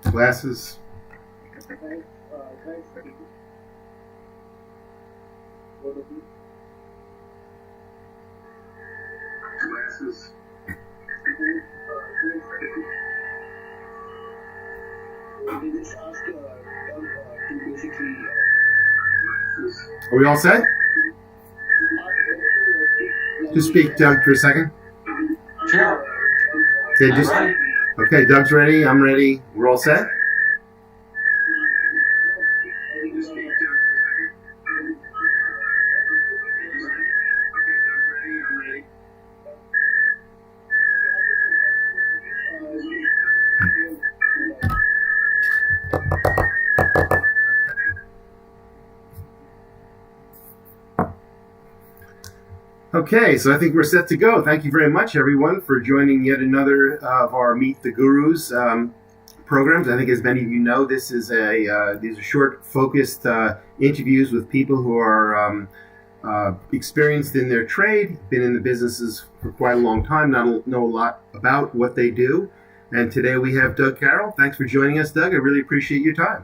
Glasses. Glasses. Are we all set? Just speak, Doug, for a second. Sure. Okay, Doug's ready. I'm ready. We're all set? Okay, so I think we're set to go. Thank you very much, everyone, for joining yet another of our Meet the Gurus programs. I think, as many of you know, these are short, focused interviews with people who are experienced in their trade, been in the businesses for quite a long time, know a lot about what they do. And today we have Doug Carroll. Thanks for joining us, Doug. I really appreciate your time.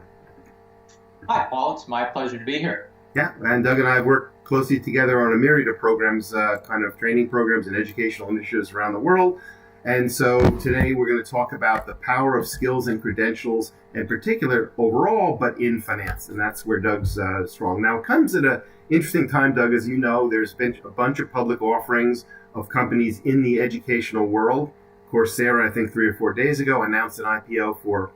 Hi, Paul. It's my pleasure to be here. Yeah, and Doug and I have worked closely together on a myriad of programs, kind of training programs and educational initiatives around the world. And so today we're going to talk about the power of skills and credentials, in particular overall, but in finance. And that's where Doug's strong. Now, it comes at an interesting time, Doug. As you know, there's been a bunch of public offerings of companies in the educational world. Coursera, I think 3 or 4 days ago, announced an IPO for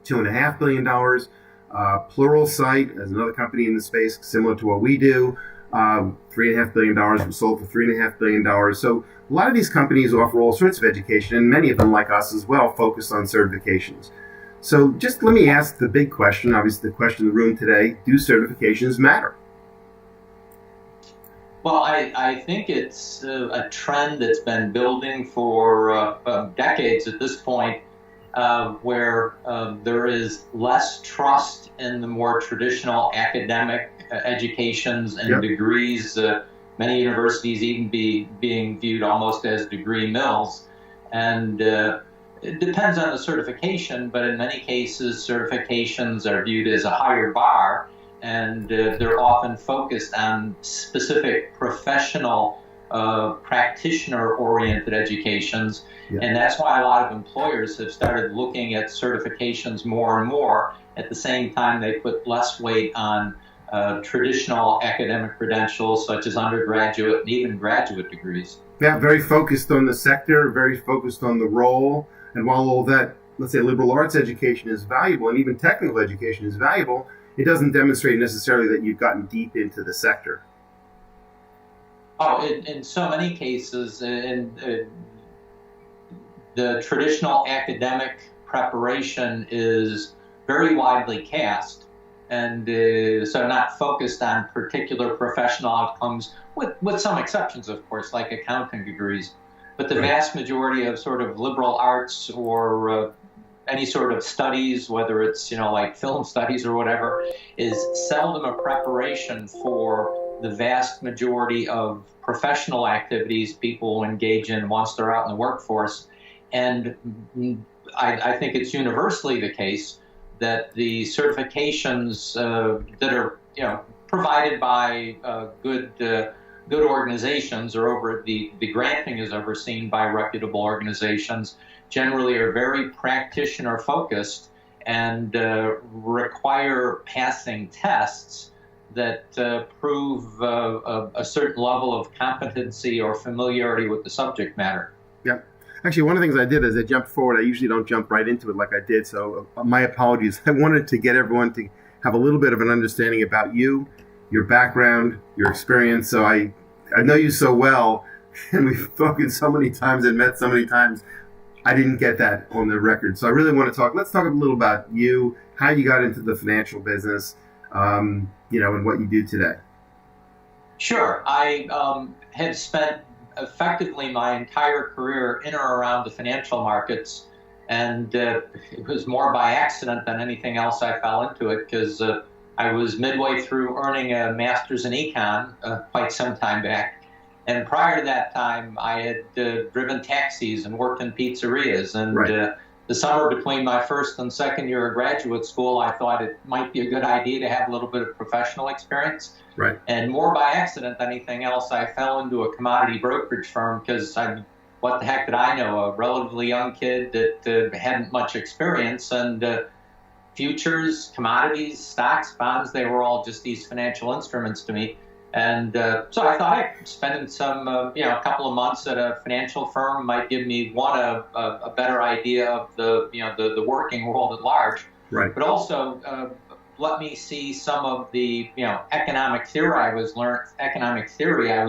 $2.5 billion. Pluralsight, as another company in the space similar to what we do, $3.5 billion was sold for $3.5 billion. So a lot of these companies offer all sorts of education, and many of them, like us as well, focus on certifications. So just let me ask the big question, obviously the question in the room today: do certifications matter? Well, I think it's a trend that's been building for decades at this point, where there is less trust in the more traditional academic educations and degrees. Many universities even being viewed almost as degree mills. And it depends on the certification, but in many cases, certifications are viewed as a higher bar, and they're often focused on specific professional, practitioner-oriented educations. And that's why a lot of employers have started looking at certifications more and more. At the same time, they put less weight on traditional academic credentials such as undergraduate and even graduate degrees. Yeah, very focused on the sector, very focused on the role. And while all that, let's say, liberal arts education is valuable, and even technical education is valuable, it doesn't demonstrate necessarily that you've gotten deep into the sector. Oh, in so many cases, the traditional academic preparation is very widely cast, and so not focused on particular professional outcomes, with some exceptions, of course, like accounting degrees. But the vast majority of sort of liberal arts or any sort of studies, whether it's, like film studies or whatever, is seldom a preparation for the vast majority of professional activities people engage in once they're out in the workforce. And I think it's universally the case that the certifications that are provided by good organizations, or over the granting is overseen by reputable organizations, generally are very practitioner focused and require passing tests that prove a certain level of competency or familiarity with the subject matter. Yep. Actually, one of the things I did is I jumped forward. I usually don't jump right into it like I did, so my apologies. I wanted to get everyone to have a little bit of an understanding about you, your background, your experience. So I know you so well, and we've spoken so many times and met so many times. I didn't get that on the record. So I really want to let's talk a little about you, how you got into the financial business, and what you do today. Sure. I have spent effectively my entire career in or around the financial markets, and it was more by accident than anything else I fell into it, because I was midway through earning a master's in econ quite some time back, And prior to that time, I had driven taxis and worked in pizzerias. And the summer between my first and second year of graduate school, I thought it might be a good idea to have a little bit of professional experience. Right. And more by accident than anything else, I fell into a commodity brokerage firm because what the heck did I know? A relatively young kid that hadn't much experience, and futures, commodities, stocks, bonds, they were all just these financial instruments to me. And so I thought spending a couple of months at a financial firm might give me a better idea of the working world at large, right. But also let me see some of the economic theory I was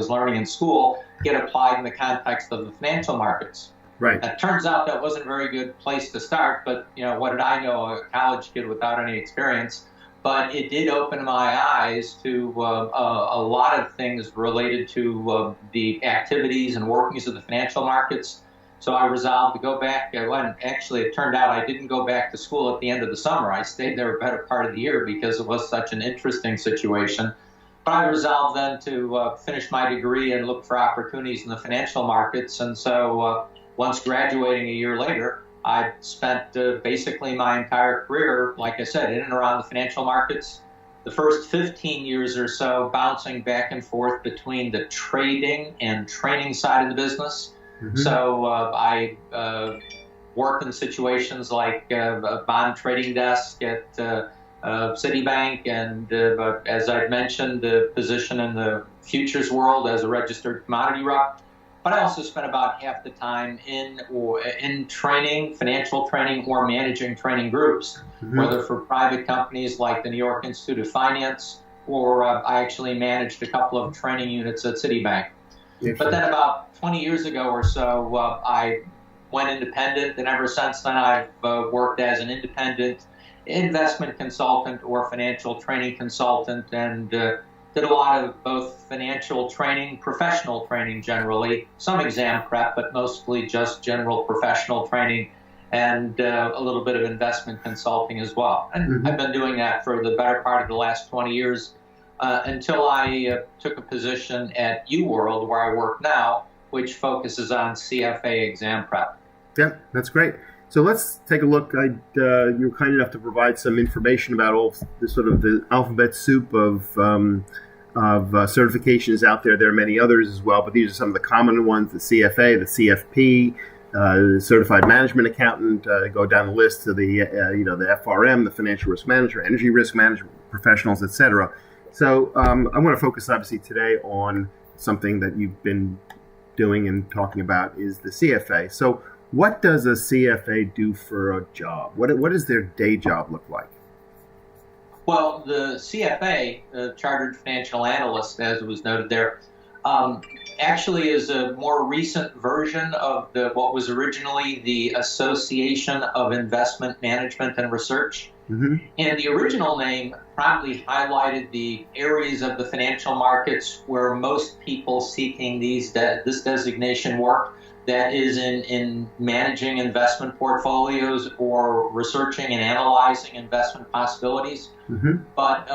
learning in school get applied in the context of the financial markets. Right. It turns out that wasn't a very good place to start, but what did I know, a college kid without any experience? But it did open my eyes to a lot of things related to the activities and workings of the financial markets. So I resolved to go back. Actually, it turned out I didn't go back to school at the end of the summer. I stayed there a better part of the year because it was such an interesting situation. But I resolved then to finish my degree and look for opportunities in the financial markets. And so once graduating a year later, I spent basically my entire career, like I said, in and around the financial markets. The first 15 years or so bouncing back and forth between the trading and training side of the business. Mm-hmm. So I worked in situations like a bond trading desk at Citibank, and as I've mentioned, the position in the futures world as a registered commodity rep. But I also spent about half the time in training, financial training, or managing training groups, mm-hmm. whether for private companies like the New York Institute of Finance, or I actually managed a couple of training units at Citibank. But then about 20 years ago or so, I went independent, and ever since then I've worked as an independent investment consultant or financial training consultant, and did a lot of both financial training, professional training generally, some exam prep, but mostly just general professional training, and a little bit of investment consulting as well. And mm-hmm. I've been doing that for the better part of the last 20 years until I took a position at UWorld, where I work now, which focuses on CFA exam prep. Yeah, that's great. So let's take a look. You were kind enough to provide some information about all the sort of the alphabet soup of certifications out there. There are many others as well, but these are some of the common ones: the CFA, the CFP, Certified Management Accountant. Go down the list to the the FRM, the Financial Risk Manager, Energy Risk Management Professionals, etc. So I want to focus obviously today on something that you've been doing and talking about is the CFA. So what does a CFA do for a job? What does their day job look like? Well, the CFA, Chartered Financial Analyst, as it was noted there, actually is a more recent version of what was originally the Association of Investment Management and Research. Mm-hmm. And the original name probably highlighted the areas of the financial markets where most people seeking this designation work. That is in managing investment portfolios or researching and analyzing investment possibilities. Mm-hmm. But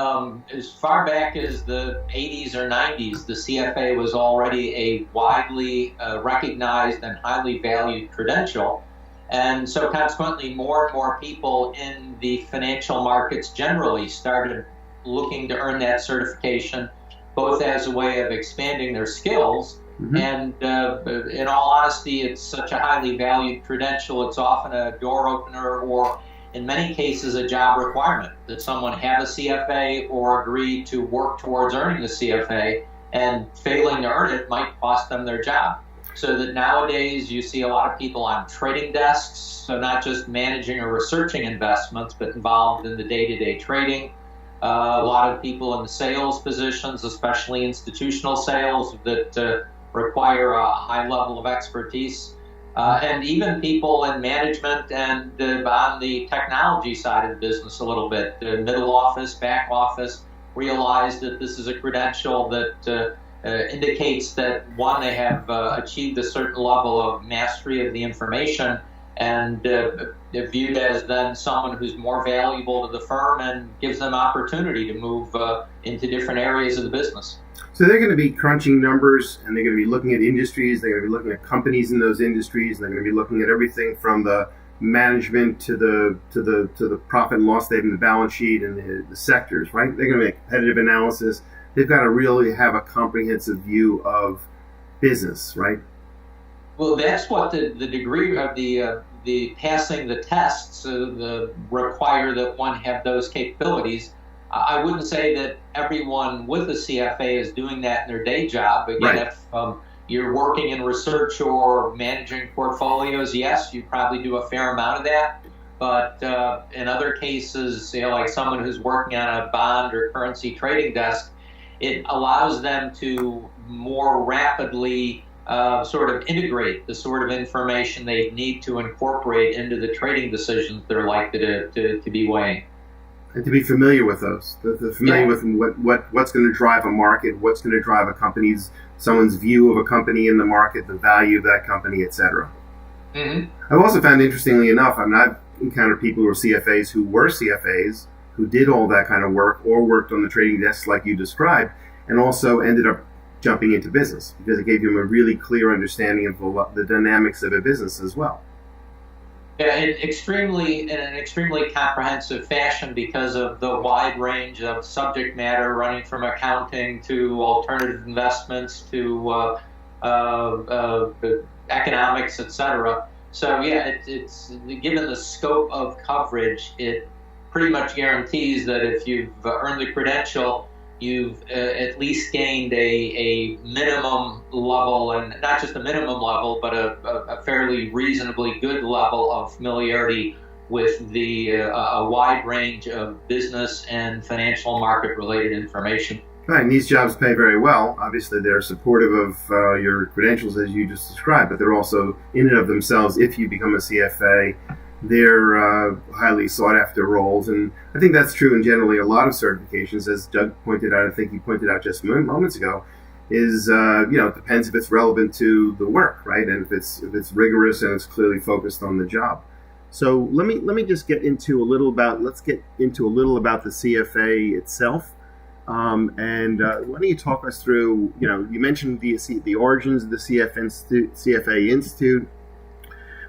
as far back as the 80s or 90s, the CFA was already a widely recognized and highly valued credential. And so consequently, more and more people in the financial markets generally started looking to earn that certification, both as a way of expanding their skills. Mm-hmm. And in all honesty, it's such a highly valued credential. It's often a door opener, or in many cases, a job requirement that someone have a CFA or agree to work towards earning the CFA, and failing to earn it might cost them their job. So that nowadays you see a lot of people on trading desks, so not just managing or researching investments, but involved in the day-to-day trading. A lot of people in the sales positions, especially institutional sales, that require a high level of expertise, and even people in management and on the technology side of the business a little bit. The middle office, back office realize that this is a credential that indicates that, one, they have achieved a certain level of mastery of the information, and viewed as then someone who's more valuable to the firm and gives them opportunity to move into different areas of the business. So they're going to be crunching numbers, and they're going to be looking at industries. They're going to be looking at companies in those industries. And they're going to be looking at everything from the management to the profit and loss statement, the balance sheet, and the sectors. Right? They're going to make competitive analysis. They've got to really have a comprehensive view of business, right? Well, that's what the degree of the passing the tests require that one have those capabilities. I wouldn't say that everyone with a CFA is doing that in their day job. Again, right. If you're working in research or managing portfolios, yes, you probably do a fair amount of that. But in other cases, like someone who's working on a bond or currency trading desk, it allows them to more rapidly sort of integrate the sort of information they need to incorporate into the trading decisions they're likely to be weighing. And to be familiar with those, familiar with what's going to drive a market, what's going to drive someone's view of a company in the market, the value of that company, etc. Mm-hmm. I've also found, interestingly enough, I've encountered people who are CFAs who did all that kind of work or worked on the trading desks like you described, and also ended up jumping into business because it gave them a really clear understanding of the dynamics of a business as well. Yeah, in an extremely comprehensive fashion because of the wide range of subject matter running from accounting to alternative investments to economics, etc. So yeah, it's given the scope of coverage, it pretty much guarantees that if you've earned the credential, you've at least gained a minimum level, and not just a minimum level, but a fairly reasonably good level of familiarity with a wide range of business and financial market related information. Right, and these jobs pay very well. Obviously, they're supportive of your credentials as you just described, but they're also, in and of themselves, if you become a CFA, they're highly sought after roles. And I think that's true in generally a lot of certifications, as Doug pointed out. I think he pointed out just moments ago, is it depends if it's relevant to the work, right? And if it's rigorous and it's clearly focused on the job. So let me just get into a little about the CFA itself. And why don't you talk us through, you mentioned the origins of the CFA Institute.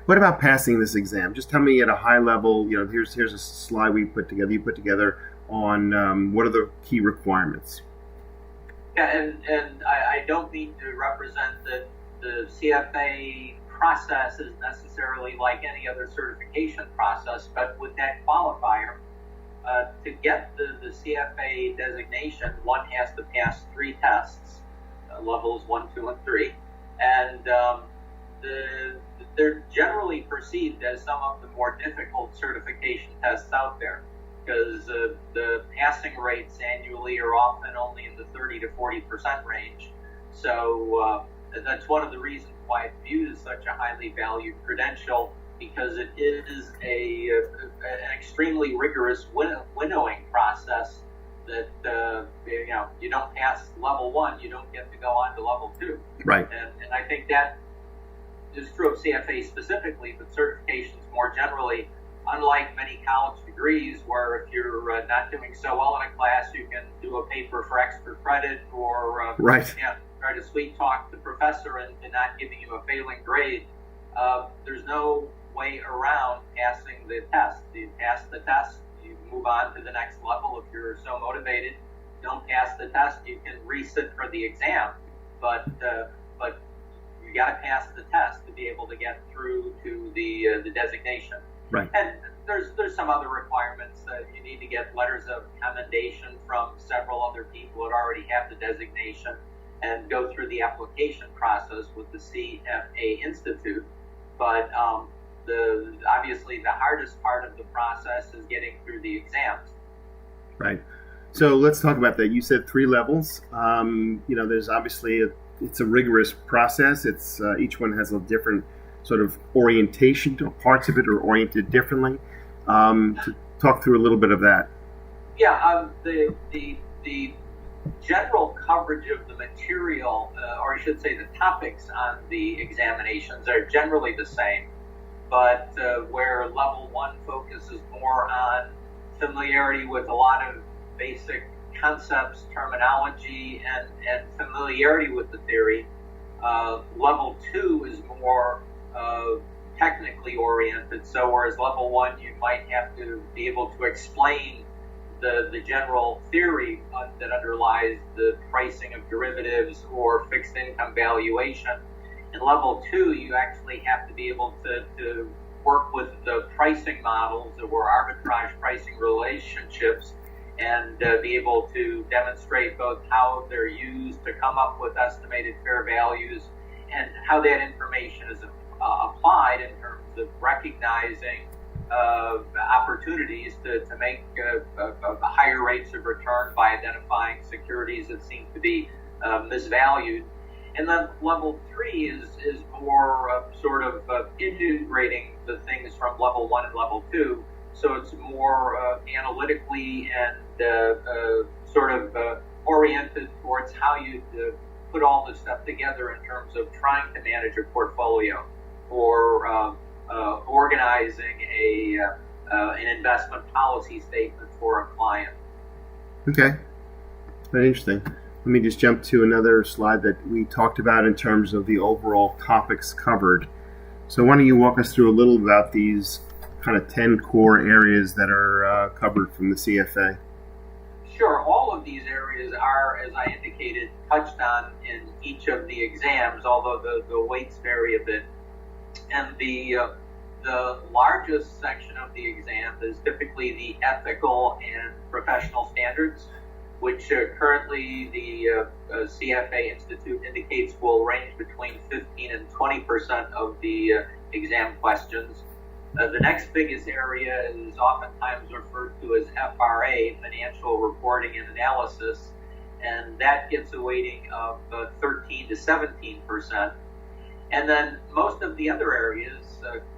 What about passing this exam? Just tell me at a high level, here's a slide you put together on what are the key requirements. Yeah, and I don't mean to represent that the CFA process is necessarily like any other certification process, but with that qualifier, to get the CFA designation, one has to pass 3 tests, levels 1, 2, and 3, and they're generally perceived as some of the more difficult certification tests out there because the passing rates annually are often only in the 30 to 40% range. So that's one of the reasons why it's viewed as such a highly valued credential, because it is an extremely rigorous winnowing process that you don't pass level 1, you don't get to go on to level 2. Right. And I think that is true of CFA specifically, but certifications more generally, unlike many college degrees where if you're not doing so well in a class, you can do a paper for extra credit or try to sweet talk the professor into not giving you a failing grade. There's no way around passing the test. You pass the test, you move on to the next level if you're so motivated. Don't pass the test, you can resit for the exam, but you got to pass the test to be able to get through to the designation. Right. And there's some other requirements. You need to get letters of commendation from several other people that already have the designation and go through the application process with the CFA Institute. But obviously the hardest part of the process is getting through the exams. Right. So let's talk about that. You said 3 levels. There's obviously it's a rigorous process. It's each one has a different sort of orientation. Parts of it are oriented differently. To talk through a little bit of that. Yeah, the general coverage of the material, or I should say the topics on the examinations are generally the same, but where level 1 focuses more on familiarity with a lot of basic concepts, terminology, and familiarity with the theory. Level 2 is more technically oriented. So whereas level 1, you might have to be able to explain the general theory that underlies the pricing of derivatives or fixed income valuation. In level 2, you actually have to be able to work with the pricing models or arbitrage pricing relationships and be able to demonstrate both how they're used to come up with estimated fair values and how that information is applied in terms of recognizing opportunities to make higher rates of return by identifying securities that seem to be misvalued. And then level 3 is more sort of integrating the things from level 1 and level 2. So it's more analytically and sort of oriented towards how you put all this stuff together in terms of trying to manage a portfolio or organizing an investment policy statement for a client. Okay, very interesting. Let me just jump to another slide that we talked about in terms of the overall topics covered. So why don't you walk us through a little about these kind of 10 core areas that are covered from the CFA? Sure. All of these areas are, as I indicated, touched on in each of the exams, although the weights vary a bit. And the largest section of the exam is typically the ethical and professional standards, which currently the CFA Institute indicates will range between 15 and 20% of the exam questions. The next biggest area is oftentimes referred to as FRA, Financial Reporting and Analysis, and that gets a weighting of 13 to 17%. And then most of the other areas,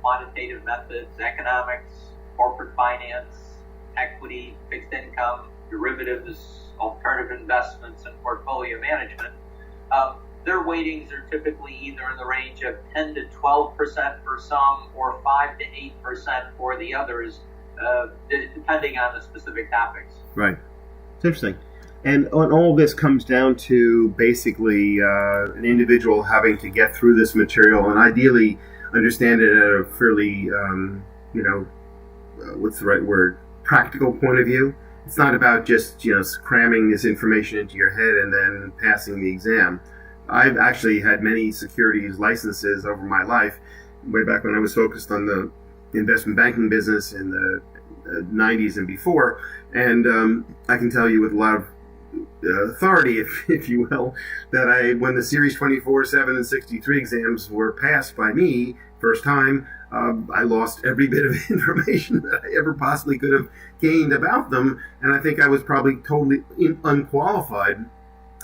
quantitative methods, economics, corporate finance, equity, fixed income, derivatives, alternative investments, and portfolio management, their weightings are typically either in the range of 10 to 12% for some or 5 to 8% for the others, depending on the specific topics. Right. It's interesting. And all this comes down to basically an individual having to get through this material and ideally understand it at a fairly, what's the right word, practical point of view. It's not about just, cramming this information into your head and then passing the exam. I've actually had many securities licenses over my life, way back when I was focused on the investment banking business in the 90s and before. And I can tell you with a lot of authority, if you will, that when the Series 24, 7, and 63 exams were passed by me first time, I lost every bit of information that I ever possibly could have gained about them, and I think I was probably totally unqualified,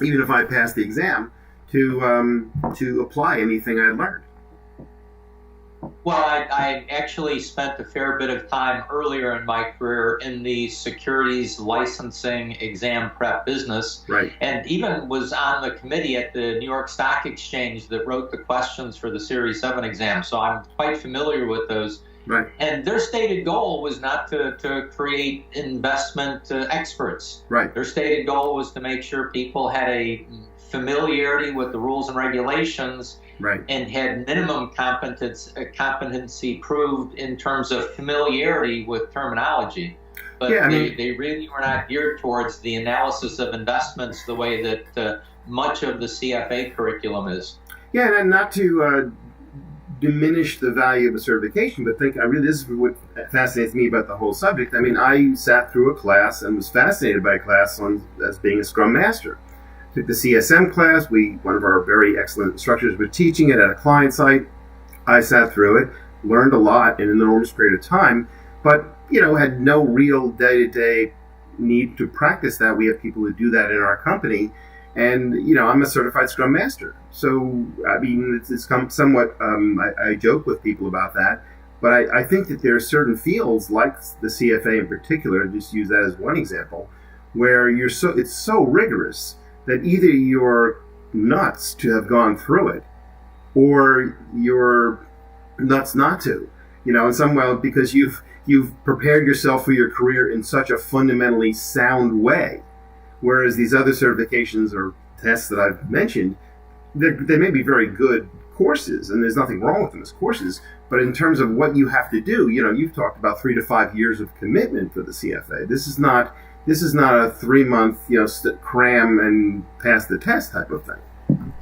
even if I passed the exam, to apply anything I learned. Well, I actually spent a fair bit of time earlier in my career in the securities licensing exam prep business, right, and even was on the committee at the New York Stock Exchange that wrote the questions for the Series 7 exam, so I'm quite familiar with those. Right. And their stated goal was not to create investment experts. Right. Their stated goal was to make sure people had a familiarity with the rules and regulations, right, and had minimum competency proved in terms of familiarity with terminology. But they really were not geared towards the analysis of investments the way that much of the CFA curriculum is. Yeah, and not to diminish the value of a certification, but this is what fascinates me about the whole subject. I mean, I sat through a class and was fascinated by a class as being a Scrum Master. Took the CSM class. One of our very excellent instructors was teaching it at a client site. I sat through it, learned a lot in an enormous period of time, but had no real day-to-day need to practice that. We have people who do that in our company, and I'm a certified Scrum Master. So I mean, it's somewhat. I joke with people about that, but I think that there are certain fields, like the CFA in particular, just use that as one example, where it's so rigorous that either you're nuts to have gone through it, or you're nuts not to. In some way, because you've prepared yourself for your career in such a fundamentally sound way, Whereas these other certifications or tests that I've mentioned, they may be very good courses, and there's nothing wrong with them as courses, but in terms of what you have to do, you've talked about 3 to 5 years of commitment for the CFA. This is not a 3-month, cram and pass the test type of thing.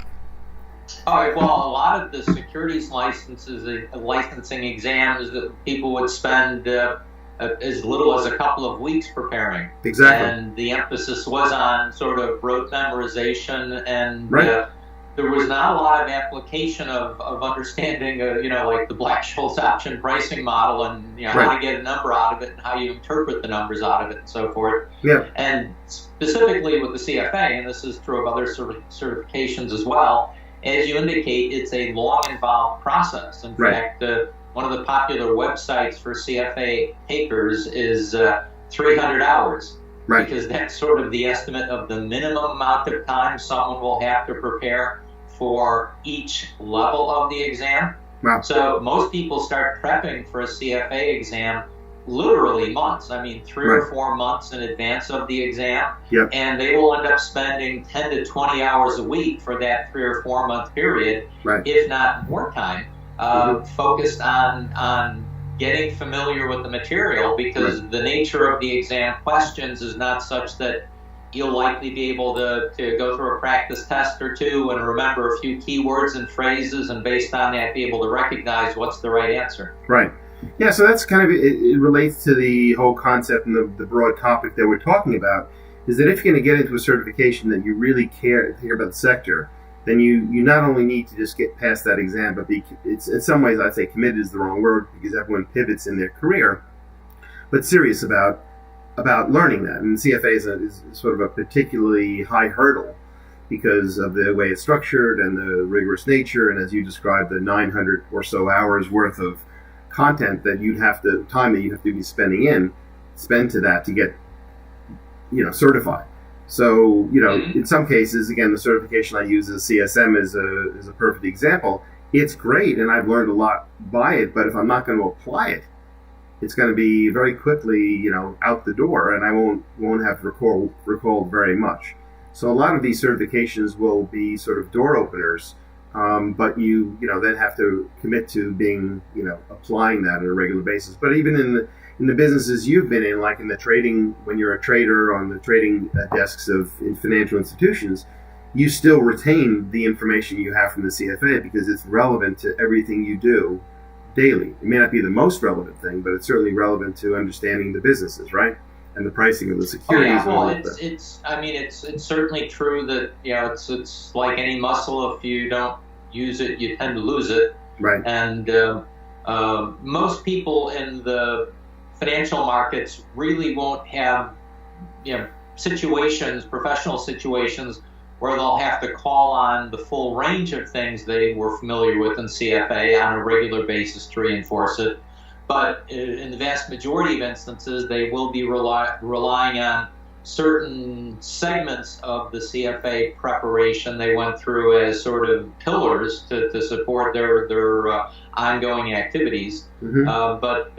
All right. Well, a lot of the securities licensing exams that people would spend as little as a couple of weeks preparing. Exactly. And the emphasis was on sort of rote memorization, and right. There was not a lot of application of understanding, like the Black-Scholes option pricing model, and right. how to get a number out of it and how you interpret the numbers out of it and so forth. Yeah. And specifically with the CFA, and this is true of other certifications as well, as you indicate, it's a long, involved process. In right. fact, one of the popular websites for CFA takers is 300 hours. Right. Because that's sort of the estimate of the minimum amount of time someone will have to prepare for each level of the exam. Wow. So most people start prepping for a CFA exam literally months. I mean, 3 right. or 4 months in advance of the exam. Yep. And they will end up spending 10 to 20 hours a week for that 3 or 4 month period, right. if not more time, focused on getting familiar with the material, because right. the nature of the exam questions is not such that you'll likely be able to go through a practice test or two and remember a few keywords and phrases, and based on that be able to recognize what's the right answer. Right. Yeah, so that's kind of, it relates to the whole concept and the broad topic that we're talking about, is that if you're going to get into a certification that you really care about the sector, then you not only need to just get past that exam, but it's in some ways, I'd say committed is the wrong word, because everyone pivots in their career, but serious about learning that. And CFA is sort of a particularly high hurdle because of the way it's structured and the rigorous nature, and as you described, the 900 or so hours worth of content that time that you have to be spend to that to get, certified. So, in some cases, again, the certification I use as CSM is a perfect example. It's great, and I've learned a lot by it, but if I'm not going to apply it, it's going to be very quickly, out the door, and I won't have recalled very much. So a lot of these certifications will be sort of door openers, but you then have to commit to being, applying that on a regular basis. But even in the businesses you've been in, like in the trading, when you're a trader on the trading desks in financial institutions, you still retain the information you have from the CFA because it's relevant to everything you do daily. It may not be the most relevant thing, but it's certainly relevant to understanding the businesses, right? And the pricing of the securities. Oh, yeah. Well, it's certainly true that, it's like any muscle. If you don't use it, you tend to lose it. Right. And most people in the financial markets really won't have, professional situations where they'll have to call on the full range of things they were familiar with in CFA on a regular basis to reinforce it. But in the vast majority of instances, they will be relying on certain segments of the CFA preparation they went through as sort of pillars to support their ongoing activities. Mm-hmm. But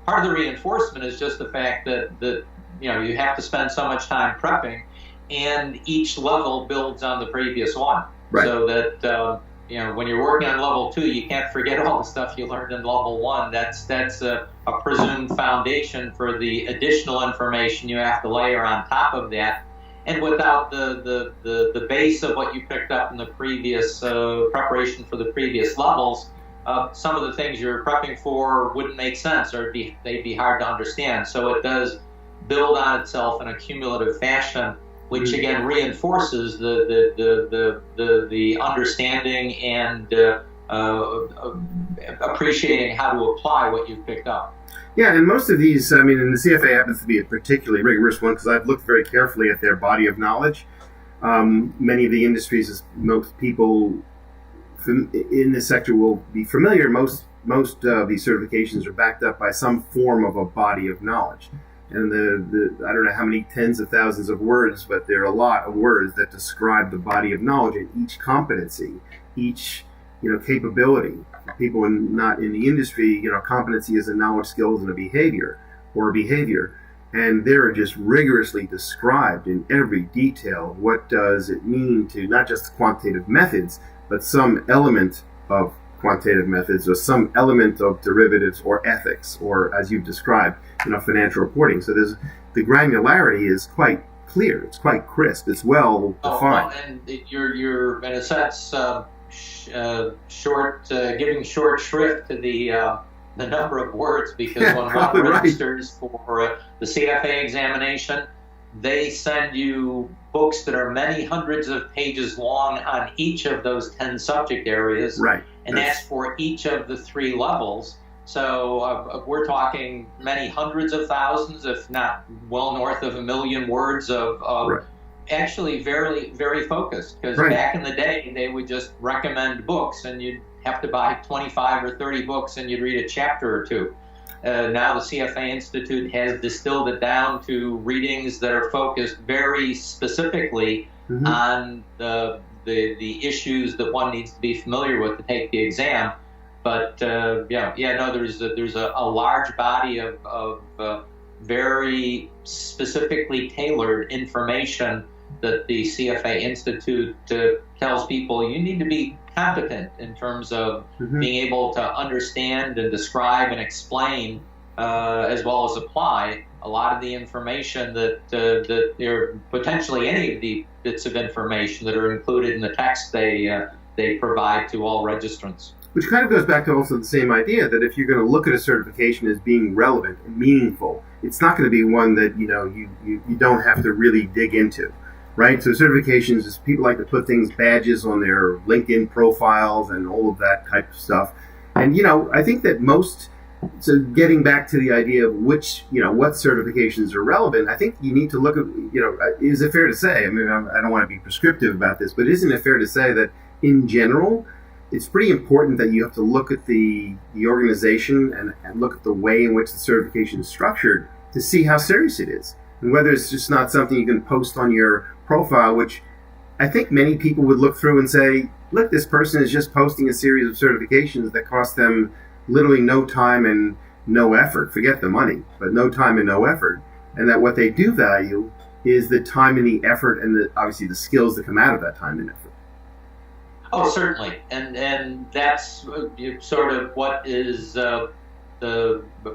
part of the reinforcement is just the fact that you have to spend so much time prepping, and each level builds on the previous one. Right. So that when you're working on level 2, you can't forget all the stuff you learned in level 1. That's a presumed foundation for the additional information you have to layer on top of that. And without the base of what you picked up in the previous preparation for the previous levels, some of the things you're prepping for wouldn't make sense, or they'd be hard to understand. So it does build on itself in a cumulative fashion, which again reinforces the understanding and appreciating how to apply what you've picked up. Yeah, and most of these, and the CFA happens to be a particularly rigorous one because I've looked very carefully at their body of knowledge. Many of the industries, as most people in this sector will be familiar, most of these certifications are backed up by some form of a body of knowledge. And I don't know how many tens of thousands of words, but there are a lot of words that describe the body of knowledge and each competency, each capability. People not in the industry, competency is a knowledge, skills, and a behavior. And they're just rigorously described in every detail. What does it mean to not just quantitative methods, but some element of quantitative methods or some element of derivatives or ethics, or as you've described, financial reporting. So the granularity is quite clear. It's quite crisp. It's well defined. And you're in a sense giving short shrift to the number of words, because when one registers for the CFA examination, they send you books that are many hundreds of pages long on each of those 10 subject areas. Right. And that's for each of the 3 levels. So we're talking many hundreds of thousands, if not well north of 1 million words of actually very, very focused. Because back in the day, they would just recommend books, and you'd have to buy 25 or 30 books and you'd read a chapter or 2. Now the CFA Institute has distilled it down to readings that are focused very specifically on the issues that one needs to be familiar with to take the exam. But there's a large body of very specifically tailored information that the CFA Institute tells people you need to be competent in terms of being able to understand and describe and explain as well as apply a lot of the information that there potentially any of the bits of information that are included in the text they provide to all registrants. Which kind of goes back to also the same idea that if you're going to look at a certification as being relevant and meaningful, it's not going to be one that you don't have to really dig into. Right, so certifications is people like to put badges on their LinkedIn profiles and all of that type of stuff. And I think that so getting back to the idea of what certifications are relevant, I think you need to look at, is it fair to say? I mean, I don't want to be prescriptive about this, but isn't it fair to say that in general, it's pretty important that you have to look at the organization and look at the way in which the certification is structured to see how serious it is, and whether it's just not something you can post on your profile, which I think many people would look through and say, look, this person is just posting a series of certifications that cost them literally no time and no effort. Forget the money, but no time and no effort. And that what they do value is the time and the effort and obviously the skills that come out of that time and effort. Oh, certainly. And that's sort of what is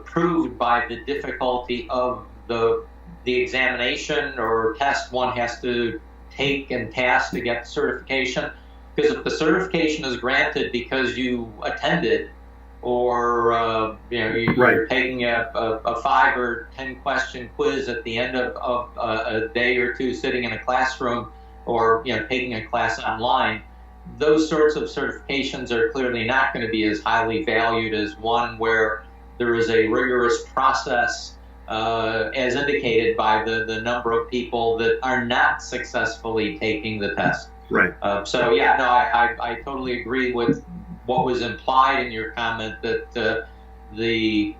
proved by the difficulty of the examination or test one has to take and pass to get the certification. Because if the certification is granted because you attended, or you're taking a 5 or 10 question quiz at the end of a day or two sitting in a classroom, or taking a class online, those sorts of certifications are clearly not going to be as highly valued as one where there is a rigorous process, as indicated by the number of people that are not successfly taking the test. Right. I totally agree with what was implied in your comment that the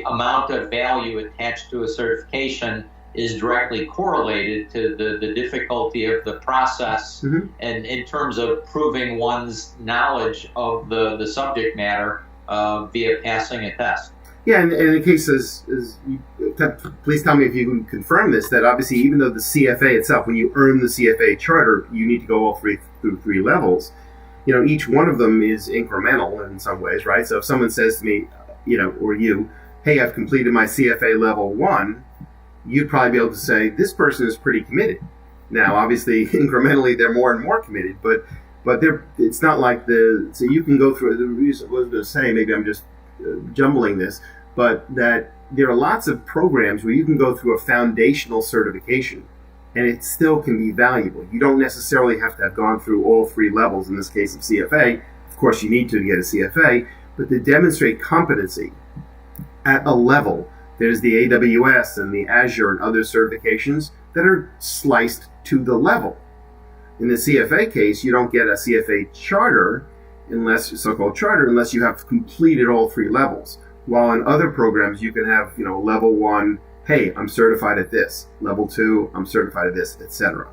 amount of value attached to a certification is directly correlated to the difficulty of the process, and in terms of proving one's knowledge of the subject matter via passing a test. Yeah, and in the case please tell me if you can confirm this, that obviously even though the CFA itself, when you earn the CFA charter, you need to go all through three levels. Each one of them is incremental in some ways, right? So if someone says to me, or you, hey, I've completed my CFA level 1, you'd probably be able to say, this person is pretty committed. Now, obviously, incrementally, they're more and more committed, but it's not like so you can go through, the reason I was going to say, maybe I'm just jumbling this, but that there are lots of programs where you can go through a foundational certification and it still can be valuable. You don't necessarily have to have gone through all 3 levels, in this case of CFA. Of course, you need to get a CFA, but to demonstrate competency at a level, there's the AWS and the Azure and other certifications that are sliced to the level. In the CFA case, you don't get a CFA charter, so-called charter, unless you have completed all 3 levels. While in other programs, you can have, level 1, hey, I'm certified at this. Level 2, I'm certified at this, etc.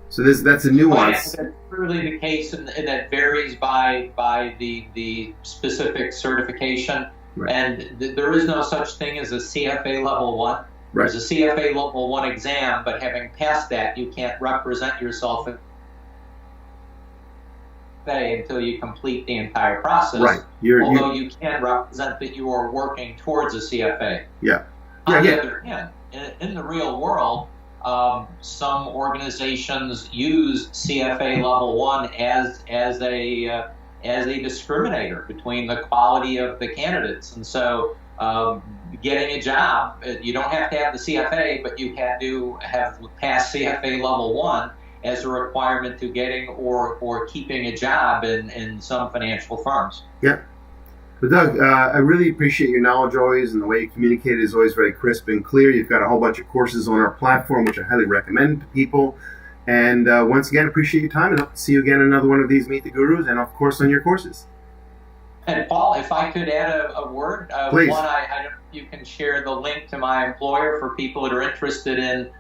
So that's a nuance. That's clearly the case, and that varies by the specific certification. Right. And there is no such thing as a CFA level 1. Right. There's a CFA Level 1 exam, but having passed that, you can't represent yourself until you complete the entire process. Right. Although you can represent that you are working towards a CFA. Yeah. On the other hand, in the real world, some organizations use CFA Level 1 as a discriminator between the quality of the candidates. And so getting a job, you don't have to have the CFA, but you have to have passed CFA Level 1 as a requirement to getting or keeping a job in some financial firms. Yeah. But Doug, I really appreciate your knowledge always, and the way you communicate is always very crisp and clear. You've got a whole bunch of courses on our platform, which I highly recommend to people. And once again, appreciate your time, and hope to see you again in another one of these Meet the Gurus, and of course on your courses. And Paul, if I could add a word, please. One, I don't know if you can share the link to my employer for people that are interested in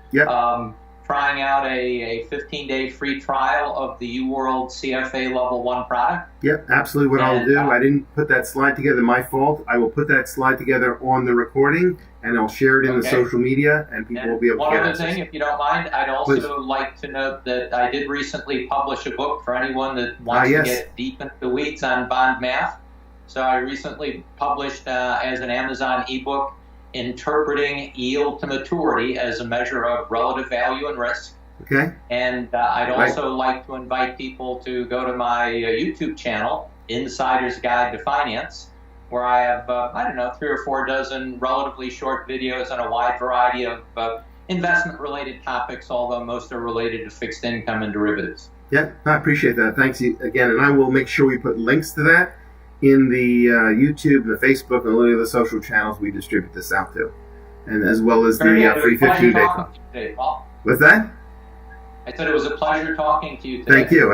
trying out a 15-day free trial of the UWorld CFA Level 1 product. Yep, absolutely what I'll do. I didn't put that slide together, my fault. I will put that slide together on the recording, and I'll share it in the social media, and people will be able to get access. One other thing, if you don't mind, I'd also like to note that I did recently publish a book for anyone that wants to get deep into the weeds on bond math. So I recently published as an Amazon ebook, Interpreting Yield to Maturity as a Measure of Relative Value and Risk. Okay. And I'd also like to invite people to go to my YouTube channel, Insider's Guide to Finance, where I have, 3 or 4 dozen relatively short videos on a wide variety of investment-related topics, although most are related to fixed income and derivatives. Yeah, I appreciate that. Thanks again. And I will make sure we put links to that in the YouTube, the Facebook, and all the other social channels we distribute this out to, and as well as the free 15-day class. What's that? I said it was a pleasure talking to you today. Thank you.